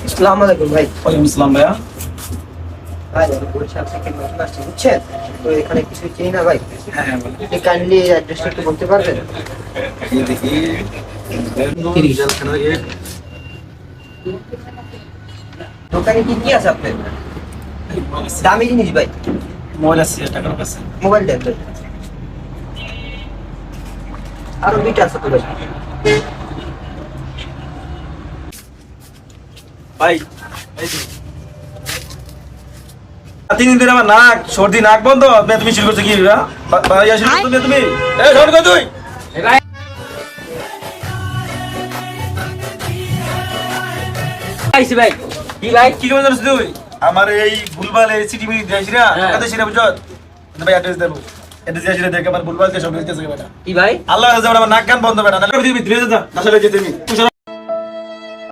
আসসালামু আলাইকুম ভাই। ওয়ালাইকুম আসসালাম ভাইয়া। ভাই আমি বরিশাল থেকে নতুন আসছি বুঝছেন, তো এখানে কিছু চিনি না ভাই। হ্যাঁ হ্যাঁ বলেন। আপনি কাইন্ডলি অ্যাড্রেসটা একটু বলতে পারবেন? এই দেখি দোকানে কি কি আছে আপনার? দামি জিনিস ভাই, মোবাইল আছে টাকার কাছে। মোবাইল দেন ভাই। আরো দুইটা আছে তো ভাই। ভাই এই তো। 3 দিন ধরে আমার নাক সর্দি নাক বন্ধ। তুমি শুরু করছো কি ভাই শুরু করছো তুমি? এই শোন কই তুই? আইছি ভাই। কি ভাই? কি করে জানিস তুই? আমার এই ভুলভাল এই সিটি মিনি দিয়েছি না। হ্যাঁ। কত সিরা বুঝছ? ভাই অ্যাড্রেস দেবো। অ্যাড্রেস দিয়ে দেখ আমার ভুলভাল দিয়ে সব কিছু বেটা। কি ভাই? আল্লাহ হাজার আমার নাক কান বন্ধ বেটা। না দিবি ধীরে যা। না চলে যেতে তুমি।